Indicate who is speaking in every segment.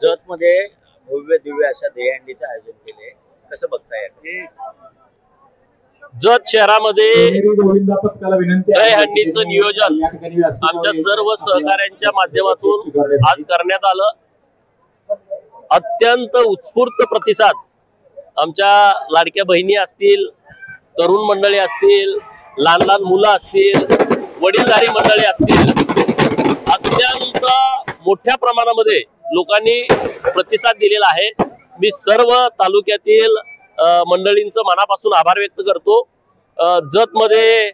Speaker 1: जत मध्ये भव्य दिव्य अशा दहीहंडीचं आयोजन केले, कसं बघताय?
Speaker 2: जत शहरामध्ये दहीहंडीचं नियोजन आमच्या सर्व सहकाऱ्यांच्या माध्यमातून आज करण्यात आलं। अत्यंत उत्स्फूर्त प्रतिसाद आमच्या लाडक्या बहिणी असतील, तरुण मंडळी असतील, लहान लहान मुलं असतील, वडीलधारी मंडळी असतील, अत्यंत मोठ्या प्रमाणामध्ये लोकांनी प्रतिसाद दिलेला आहे। मी सर्व तालुक्यातील मंडळींचं मनापासून आभार व्यक्त करतो। जत मध्ये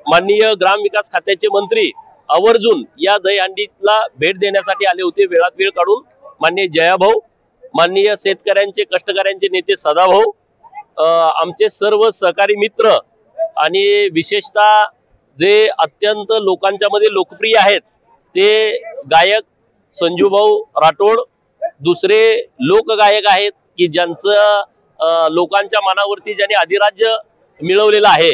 Speaker 2: माननीय ग्रामविकास खात्याचे मंत्री आवर्जून या दहीहंडीला भेट देण्यासाठी आले होते, वेळात वेळ काढून। माननीय जयाभाऊ, माननीय शेतकऱ्यांचे कष्टकऱ्यांचे नेते सदाभाऊ, आमचे सर्व सहकारी मित्र आणि विशेषतः जे अत्यंत लोकांच्या मध्ये लोकप्रिय आहेत ते गायक संजूभाऊ राठोड, दुसरे लोकगायक आहेत की ज्यांचं लोकांच्या मनावरती ज्यांनी अधिराज्य मिळवलेलं आहे।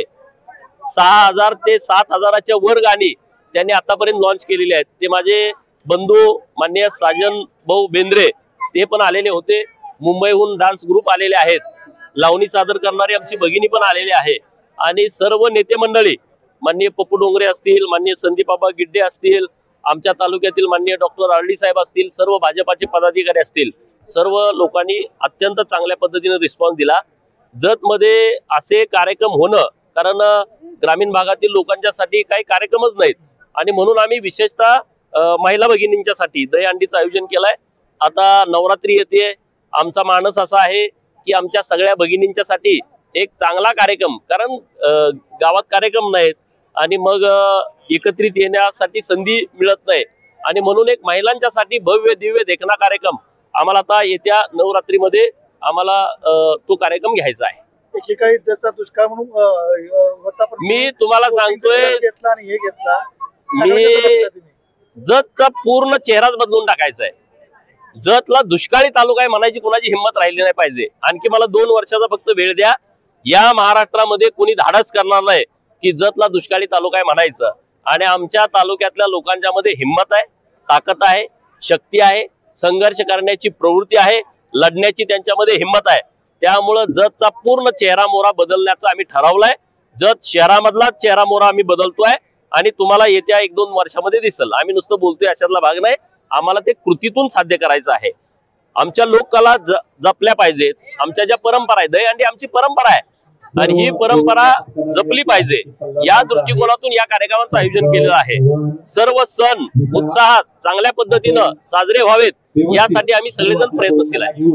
Speaker 2: 6000 ते 7000च्या वर गाणी त्यांनी आतापर्यंत लॉन्च केलेली आहेत। ते माझे बंधू माननीय साजन भाऊ बेंद्रे ते पण आलेले होते। मुंबईहून डान्स ग्रुप आलेले आहेत, लावणी सादर करणारी आमची भगिनी पण आलेली आहे आणि सर्व नेते मंडळी माननीय पप्पू डोंगरे असतील, माननीय संदीप बाबा गिड्डे असतील, आमच्या तालुक्यातील माननीय डॉक्टर आरडी साहेब असतील, सर्व भाजपाचे पदाधिकारी असतील, सर्व लोकांनी अत्यंत चांगल्या पद्धतीने रिस्पॉन्स दिला। जत मध्ये असे कार्यक्रम होणं, कारण ग्रामीण भागातील लोकांच्यासाठी काही कार्यक्रमच नाहीत आणि म्हणून आम्ही विशेषतः महिला भगिनींच्यासाठी दहीहंडीचं आयोजन केलंय। आता नवरात्री येते, आमचा मानस असा आहे की आमच्या सगळ्या भगिनींच्यासाठी एक चांगला कार्यक्रम, कारण गावात कार्यक्रम नाहीत आणि मग एकत्रित येण्यासाठी संधी मिळत नाही आणि म्हणून एक महिलांच्यासाठी भव्य दिव्य देखणा कार्यक्रम आम्हाला आता येत्या नवरात्रीमध्ये आम्हाला तो कार्यक्रम घ्यायचा आहे।
Speaker 3: एकेकाळी जतचा दुष्काळ म्हणून होता, पण
Speaker 2: मी तुम्हाला सांगतोय
Speaker 3: घेतला आणि हे घेतला,
Speaker 2: मी जतचा पूर्ण चेहराच बदलून टाकायचा आहे। जतला दुष्काळी तालुका आहे म्हणायची कोणाची हिंमत राहिली नाही पाहिजे। आणखी मला 2 वर्षाचा फक्त वेळ द्या, या महाराष्ट्रामध्ये कोणी धाडस करणार नाही की जतला दुष्काळी तालुका आहे म्हणायचं। आणि आमच्या तालुक्यातल्या लोकांच्या मध्ये हिंमत आहे, ताकद आहे, शक्ती आहे, संघर्ष करण्याची प्रवृत्ती आहे, लढण्याची त्यांच्यामध्ये हिंमत आहे। त्यामुळे जतचा पूर्ण चेहरा मोहरा बदलण्याचा आम्ही ठरवलाय। जत शहरामधला चेहरा मोहरा आम्ही बदलतोय आणि तुम्हाला येत्या 1-2 वर्षामध्ये दिसेल। आम्ही नुसतं बोलतोय अशातला भाग नाही, आम्हाला ते कृतीतून साध्य करायचं आहे। आमच्या लोककला जपल्या पाहिजेत, आमच्या ज्या परंपरा आहे, दहीहंडी आमची परंपरा आहे आणि ही परंपरा जपली पाहिजे, या दृष्टिकोनातून या कार्यक्रमाचं आयोजन केलेलं आहे। सर्व सण उत्साहात चांगल्या पद्धतीनं साजरे व्हावेत यासाठी आम्ही सगळेजण प्रयत्नशील आहे।